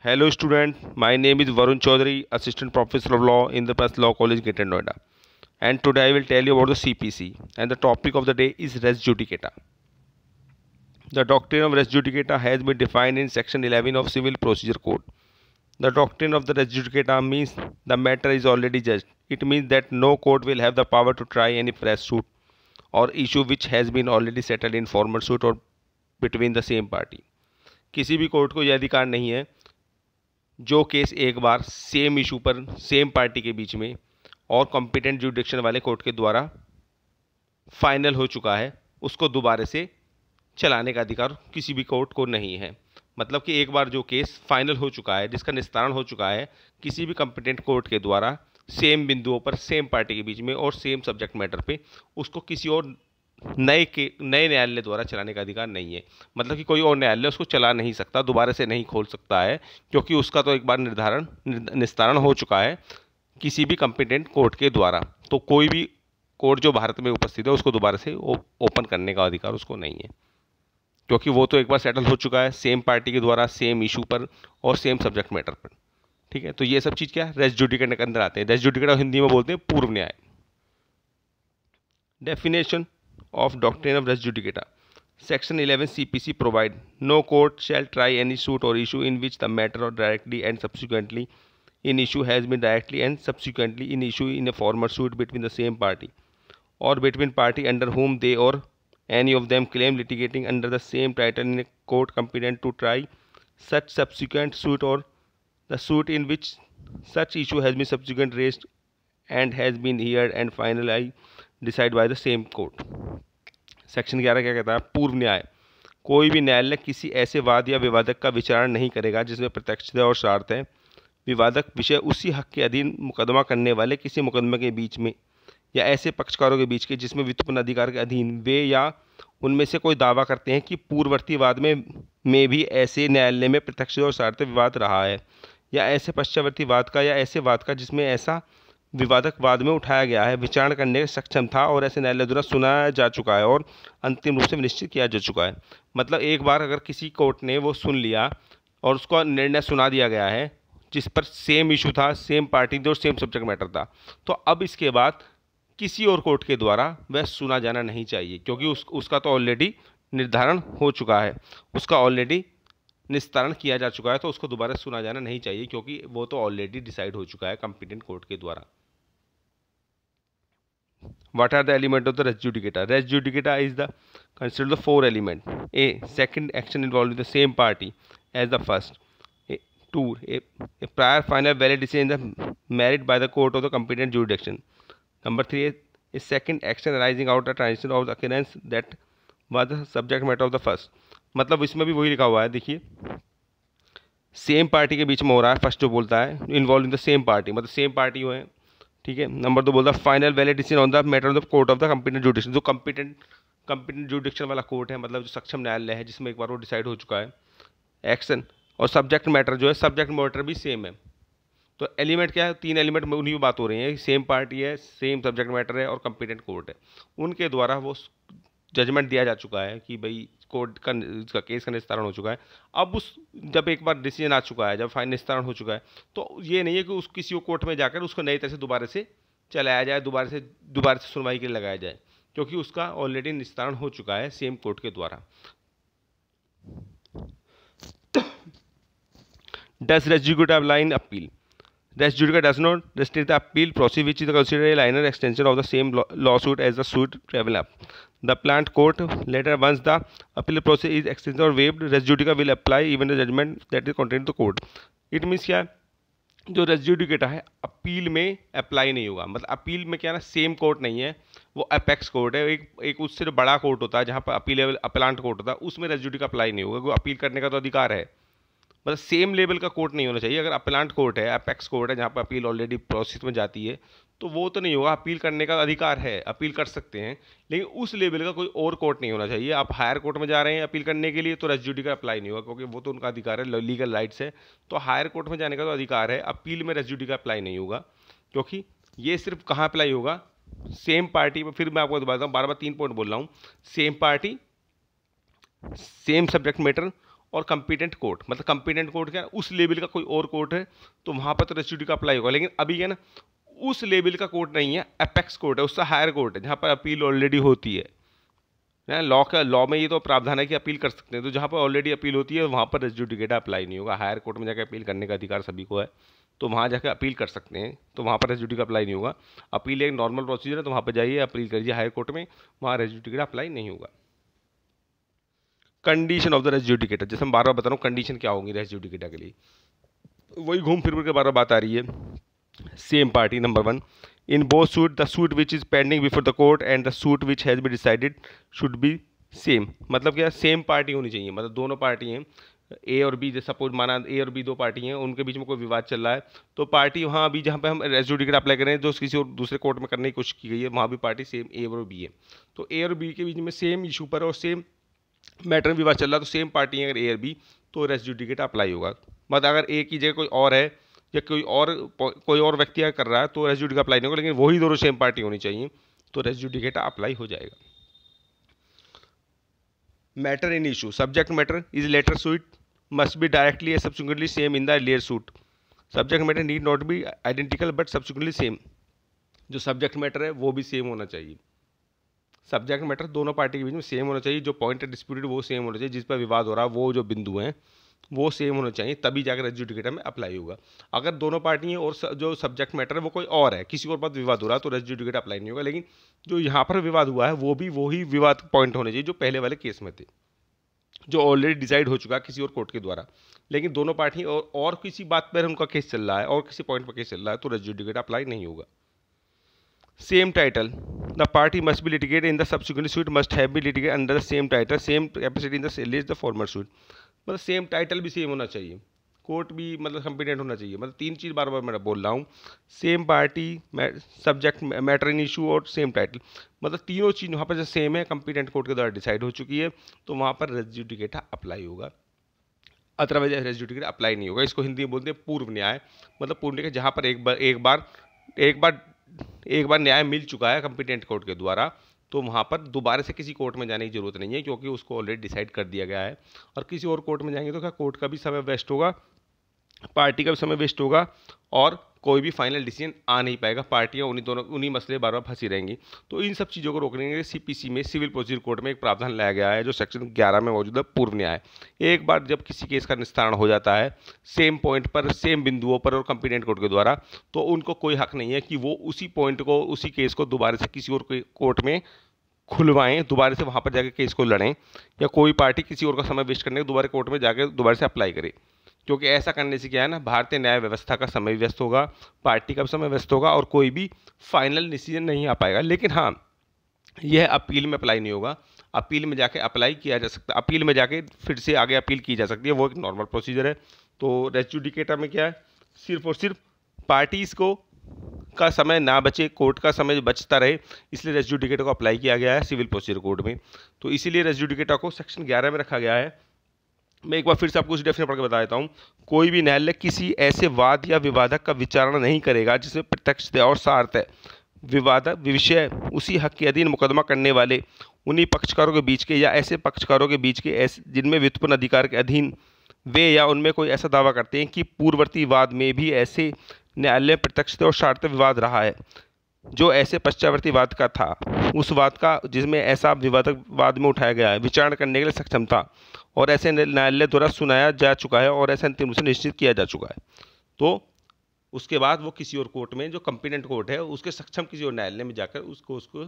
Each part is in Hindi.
Hello student, my name is Varun Chaudhary, Assistant Professor of Law in the Press Law College, Greater Noida. And today I will tell you about the CPC, and the topic of the day is res judicata. The doctrine of res judicata has been defined in section 11 of Civil Procedure Code. The doctrine of the res judicata means the matter is already judged. It means that no court will have the power to try any fresh suit or issue which has been already settled in former suit or between the same party. किसी भी कोर्ट को यह अधिकार नहीं है जो केस एक बार सेम इशू पर सेम पार्टी के बीच में और कॉम्पिटेंट जुडिक्शन वाले कोर्ट के द्वारा फाइनल हो चुका है उसको दोबारा से चलाने का अधिकार किसी भी कोर्ट को नहीं है। मतलब कि एक बार जो केस फाइनल हो चुका है, जिसका निस्तारण हो चुका है किसी भी कॉम्पिटेंट कोर्ट के द्वारा सेम बिंदुओं पर सेम पार्टी के बीच में और सेम सब्जेक्ट मैटर पे, उसको किसी और नए न्यायालय द्वारा चलाने का अधिकार नहीं है। मतलब कि कोई और न्यायालय उसको चला नहीं सकता, दोबारा से नहीं खोल सकता है, क्योंकि उसका तो एक बार निस्तारण हो चुका है किसी भी कॉम्पिटेंट कोर्ट के द्वारा। तो कोई भी कोर्ट जो भारत में उपस्थित है उसको दोबारा से ओपन करने का अधिकार उसको नहीं है, क्योंकि वो तो एक बार सेटल हो चुका है सेम पार्टी के द्वारा सेम इशू पर और सेम सब्जेक्ट मैटर पर। ठीक है, तो ये सब चीज़ क्या है, रेस जुडिकेटा के अंदर आते हैं। रेस जुडिकेटा हिंदी में बोलते हैं पूर्व न्याय। Definition of doctrine of res judicata. Section 11 CPC provide no court shall try any suit or issue in which the matter or directly and subsequently in issue has been directly and subsequently in issue in a former suit between the same party or between party under whom they or any of them claim litigating under the same title in a court competent to try such subsequent suit or the suit in which such issue has been subsequently raised and has been heard and finally decided by the same court. Section 11 क्या कहता है, पूर्व न्याय। कोई भी न्यायालय किसी ऐसे वाद या विवादक का विचारण नहीं करेगा जिसमें प्रत्यक्षता और शर्त है। विवादक विषय उसी हक के अधीन मुकदमा करने वाले किसी मुकदमे के बीच में या ऐसे पक्षकारों के बीच के जिसमें व्युत्पन्न अधिकार के अधीन वे या उनमें से कोई दावा करते हैं कि पूर्ववर्ती वाद में भी ऐसे न्यायालय में प्रत्यक्ष और शर्त विवाद रहा है, या ऐसे पश्चावर्ती वाद का या ऐसे वाद का जिसमें ऐसा विवादक वाद में उठाया गया है विचारण करने में सक्षम था और ऐसे न्यायालय द्वारा सुनाया जा चुका है और अंतिम रूप से निश्चित किया जा चुका है। मतलब एक बार अगर किसी कोर्ट ने वो सुन लिया और उसका निर्णय सुना दिया गया है जिस पर सेम इशू था, सेम पार्टी थी और सेम सब्जेक्ट मैटर था, तो अब इसके बाद किसी और कोर्ट के द्वारा वह सुना जाना नहीं चाहिए, क्योंकि उसका तो ऑलरेडी निर्धारण हो चुका है, उसका ऑलरेडी निस्तारण किया जा चुका है, तो उसको दोबारा सुना जाना नहीं चाहिए, क्योंकि वो तो ऑलरेडी डिसाइड हो चुका है कॉम्पिटेंट कोर्ट के द्वारा। What are the elements of the res judicata? Res judicata is the consider the four elements. A. Second action involving the same party as the first. Two. A prior final valid decision in the merit by the court of the competent jurisdiction. Number three. A second action arising out of the transition of the occurrence that was the subject matter of the first. मतलब इसमें भी वही लिखा हुआ है, देखिए सेम पार्टी के बीच में हो रहा है। फर्स्ट जो बोलता है involve in the same party, मतलब सेम पार्टी हो है। ठीक है, नंबर 2 बोलता है final valid decision on the matter of the court of the competent जुडिक्शन। जो कॉम्पिटेंट जुडिक्शन वाला कोर्ट है, मतलब जो सक्षम न्यायालय है जिसमें एक बार वो डिसाइड हो चुका है एक्शन। और सब्जेक्ट मैटर जो है, सब्जेक्ट मैटर भी सेम है। तो एलिमेंट क्या है, 3 एलिमेंट में उन्हीं की बात हो रही है, सेम पार्टी है, सेम सब्जेक्ट मैटर है और कॉम्पिटेंट कोर्ट है। उनके द्वारा वो जजमेंट दिया जा चुका है कि भाई कोर्ट का केस का निस्तारण हो चुका है। अब जब एक बार डिसीजन आ चुका है, जब फाइनल निस्तारण हो चुका है, तो ये नहीं है कि किसी कोर्ट में जाकर उसको नई तरह से दोबारा से चलाया जाए, दोबारा से सुनवाई के लिए लगाया जाए, क्योंकि उसका ऑलरेडी निस्तारण हो चुका है सेम कोर्ट के द्वारा। Does res judicata line appeal? Res judicata does not restrict the appeal process, which is considered a linear extension of the same lawsuit as the suit travel up. The plant court later, once the appeal process is extended or waived, res judicata will apply even the judgment that is contained in the court. It means क्या, जो रेस जुडिकेटा है अपील में अप्लाई नहीं होगा। मतलब अपील में क्या ना, सेम कोर्ट नहीं है, वो अपेक्स कोर्ट है, एक उससे बड़ा कोर्ट होता है जहाँ पर अपीलांट कोर्ट होता है, उसमें रेस जुडिका अप्लाई नहीं होगा, क्योंकि अपील करने का तो अधिकार है। मतलब सेम लेवल का कोर्ट नहीं होना चाहिए। अगर अपीलांट कोर्ट है, अपेक्स कोर्ट है जहाँ पर अपील ऑलरेडी प्रोसेस में जाती है, तो वो तो नहीं होगा। अपील करने का अधिकार है, अपील कर सकते हैं, लेकिन उस लेवल का कोई और कोर्ट नहीं होना चाहिए। आप हायर कोर्ट में जा रहे हैं अपील करने के लिए, तो रेस जुडिका अप्लाई नहीं होगा, क्योंकि वो तो उनका अधिकार है, लीगल राइट्स है। तो हायर कोर्ट में जाने का तो अधिकार है, अपील में रेस जुडिका अप्लाई नहीं होगा, क्योंकि ये सिर्फ कहाँ अप्लाई होगा, सेम पार्टी में। फिर मैं आपको बताता हूँ, बार बार 3 पॉइंट बोल रहा हूँ, same party, same subject matter और कम्पिटेंट कोर्ट, मतलब कम्पिटेंट कोर्ट क्या है, उस लेवल का कोई और कोर्ट है तो वहाँ पर तो रेस जुडिका अप्लाई होगा। लेकिन अभी क्या ना, उस लेवल का कोर्ट नहीं है, एपेक्स कोर्ट है, उससे हायर कोर्ट है जहाँ पर अपील ऑलरेडी होती है। लॉ में ये तो प्रावधान है कि अपील कर सकते हैं, तो जहाँ पर ऑलरेडी अपील होती है वहाँ पर रेस जुडिकेटा अप्लाई नहीं होगा। हायर कोर्ट में जाकर अपील करने का अधिकार सभी को है, तो वहाँ जाकर अपील कर सकते हैं, तो वहाँ पर रेस जुडिका अप्लाई नहीं होगा। अपील एक नॉर्मल प्रोसीजर है, तो वहाँ पर जाइए अपील करिए हायर कोर्ट में, वहाँ रेस जुडिकेटा अप्लाई नहीं होगा। Condition of the res judicata, जैसे मैं बार बार बता रहा हूँ कंडीशन क्या होगी रेस जुडिकेटा के लिए, वही घूम फिर के बार बार बात आ रही है। Same party, number 1, in both suit the suit which is pending before the court and the suit which has been decided should be same. मतलब क्या, सेम पार्टी होनी चाहिए, मतलब दोनों पार्टी हैं ए और बी, जैसे सपोज माना ए और बी दो पार्टी हैं, उनके बीच में कोई विवाद चल रहा है, तो पार्टी वहाँ अभी जहाँ पे हम रेस जुडिकेटा अप्लाई कर रहे हैं जो किसी और दूसरे कोर्ट में करने की कोशिश की गई है, वहाँ भी पार्टी सेम ए और बी है। तो ए और बी के बीच में सेम इशू पर और सेम मैटर में विवाद चल रहा है, तो सेम पार्टी है अगर ए और बी, तो रेस जुडिकेटा अप्लाई होगा। मतलब अगर ए की जगह कोई और है या कोई और व्यक्ति अगर कर रहा है तो रेस जुडिकेटा अप्लाई नहीं होगा, लेकिन वही दोनों सेम पार्टी होनी चाहिए, तो रेस जुडिकेटा अप्लाई हो जाएगा। Matter in issue, subject matter is later suit must be directly and subsequently same in the earlier suit. Subject matter need not be identical but subsequently same. जो सब्जेक्ट मैटर है वो भी सेम होना चाहिए। सब्जेक्ट मैटर दोनों पार्टी के बीच में सेम होना चाहिए, जो पॉइंट डिस्प्यूटेड वो सेम होना चाहिए, जिस पर विवाद हो रहा है वो जो बिंदु हैं वो सेम होना चाहिए, तभी जाकर रेस जुडिकेटा में अप्लाई होगा। अगर दोनों पार्टी हैं और जो सब्जेक्ट मैटर है वो कोई और है, किसी और पर विवाद हो रहा है, तो रेस जुडिकेटा अप्लाई नहीं होगा। लेकिन जो यहाँ पर विवाद हुआ है वो भी वही विवाद पॉइंट होने चाहिए जो पहले वाले केस में थे, जो ऑलरेडी डिसाइड हो चुका है किसी और कोर्ट के द्वारा। लेकिन दोनों पार्टी और किसी बात पर उनका केस चल रहा है और किसी पॉइंट पर केस चल रहा है, तो रेस जुडिकेटा अप्लाई नहीं होगा। Same title, the party must be litigated in the subsequent suit must have be litigated under the same title, same capacity in the as the former suit. मतलब सेम टाइटल भी सेम होना चाहिए, कोर्ट भी मतलब कम्पिटेंट होना चाहिए। मतलब तीन चीज़ बार बार मैं बोल रहा हूँ, same party, subject matter in issue और सेम टाइटल, मतलब तीनों चीज़ वहाँ पर जो सेम है, कम्पिटेंट कोर्ट के द्वारा डिसाइड हो चुकी है, तो वहाँ पर रेस जुडिकेटा अप्लाई होगा। अदरवाइज रेस जुडिकेटा अप्लाई नहीं होगा। इसको हिंदी में बोलते हैं पूर्व न्याय। मतलब पूर्व न्याय जहाँ पर एक बार न्याय मिल चुका है कम्पिटेंट कोर्ट के द्वारा, तो वहाँ पर दोबारा से किसी कोर्ट में जाने की जरूरत नहीं है, क्योंकि उसको ऑलरेडी डिसाइड कर दिया गया है। और किसी और कोर्ट में जाएंगे तो क्या कोर्ट का भी समय वेस्ट होगा, पार्टी का भी समय वेस्ट होगा, और कोई भी फाइनल डिसीजन आ नहीं पाएगा। पार्टियां उन्हीं मसले बार बार फंसी रहेंगी। तो इन सब चीज़ों को रोकने के लिए सीपीसी में, सिविल प्रोसीजर कोड में एक प्रावधान लाया गया है, जो सेक्शन 11 में मौजूद है, पूर्व न्याय। एक बार जब किसी केस का निस्तारण हो जाता है सेम पॉइंट पर, सेम बिंदुओं पर और कम्पिटेंट कोर्ट के द्वारा, तो उनको कोई हक नहीं है कि वो उसी पॉइंट को, उसी केस को दोबारा से किसी और कोर्ट में खुलवाएं, दोबारा से वहाँ पर जाकर केस को लड़ें, या कोई पार्टी किसी और का समय वेस्ट करने के दोबारा कोर्ट में जाकर दोबारा से अप्लाई करे। क्योंकि ऐसा करने से क्या है ना, भारतीय न्याय व्यवस्था का समय व्यस्त होगा, पार्टी का समय व्यस्त होगा, और कोई भी फाइनल डिसीजन नहीं आ पाएगा। लेकिन हाँ, यह अपील में अप्लाई नहीं होगा। अपील में जाके अप्लाई किया जा सकता है, अपील में जाके फिर से आगे अपील की जा सकती है, वो एक नॉर्मल प्रोसीजर है। तो रेस जुडिकेटा में क्या है, सिर्फ और सिर्फ पार्टीज़ को का समय ना बचे, कोर्ट का समय बचता रहे, इसलिए रेस जुडिकेटा को अप्लाई किया गया है सिविल प्रोसीजर कोड में। तो इसीलिए रेस जुडिकेटा को सेक्शन 11 में रखा गया है। मैं एक बार फिर से आपको उस डेफिनेशन पढ़ के बता देता हूँ। कोई भी न्यायालय किसी ऐसे वाद या विवादक का विचारणा नहीं करेगा जिसमें प्रत्यक्षता और सार्थ है विवादक विषय उसी हक के अधीन मुकदमा करने वाले उन्हीं पक्षकारों के बीच के या ऐसे पक्षकारों के बीच के ऐसे जिनमें व्युत्पन्न अधिकार के अधीन वे या उनमें कोई ऐसा दावा करते हैं कि पूर्ववर्ती वाद में भी ऐसे न्यायालय प्रत्यक्षता और सार्थ विवाद रहा है जो ऐसे पश्चावर्ती वाद का था, उस वाद का जिसमें ऐसा विवादक वाद में उठाया गया है, विचारण करने के लिए सक्षम था और ऐसे न्यायालय द्वारा सुनाया जा चुका है और ऐसा अंतिम रूप से निश्चित किया जा चुका है। तो उसके बाद वो किसी और कोर्ट में, जो कम्पिटेंट कोर्ट है, उसके सक्षम किसी और न्यायालय में जाकर उसको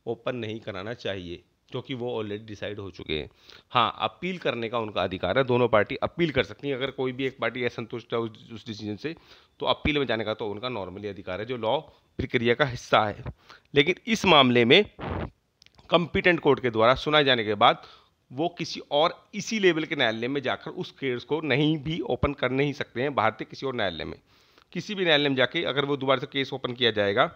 ओपन नहीं कराना चाहिए, क्योंकि वो ऑलरेडी डिसाइड हो चुके हैं। हाँ, अपील करने का उनका अधिकार है, दोनों पार्टी अपील कर सकती हैं। अगर कोई भी एक पार्टी असंतुष्ट है उस डिसीजन से, तो अपील में जाने का तो उनका नॉर्मली अधिकार है, जो लॉ प्रक्रिया का हिस्सा है। लेकिन इस मामले में कम्पिटेंट कोर्ट के द्वारा सुनाए जाने के बाद वो किसी और इसी लेवल के न्यायालय में जाकर उस केस को नहीं भी ओपन कर नहीं सकते हैं। भारतीय किसी और न्यायालय में, किसी भी न्यायालय में जाके अगर वो दोबारा से केस ओपन किया जाएगा,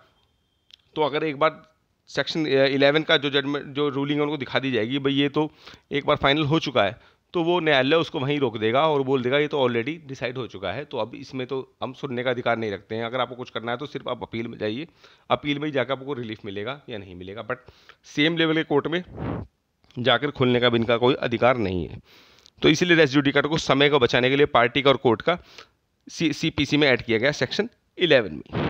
तो अगर एक बार सेक्शन 11 का जो जजमेंट, जो रूलिंग है, उनको दिखा दी जाएगी, भाई ये तो एक बार फाइनल हो चुका है, तो वो न्यायालय उसको वहीं रोक देगा और बोल देगा ये तो ऑलरेडी डिसाइड हो चुका है, तो अब इसमें तो हम सुनने का अधिकार नहीं रखते हैं। अगर आपको कुछ करना है तो सिर्फ आप अपील में जाइए, अपील में ही जाकर आपको रिलीफ मिलेगा या नहीं मिलेगा, बट सेम लेवल के कोर्ट में जाकर खुलने का भी इनका कोई अधिकार नहीं है। तो इसीलिए रेस जुडिकाटा को समय को बचाने के लिए पार्टी का और कोर्ट का CPC में ऐड किया गया सेक्शन 11 में।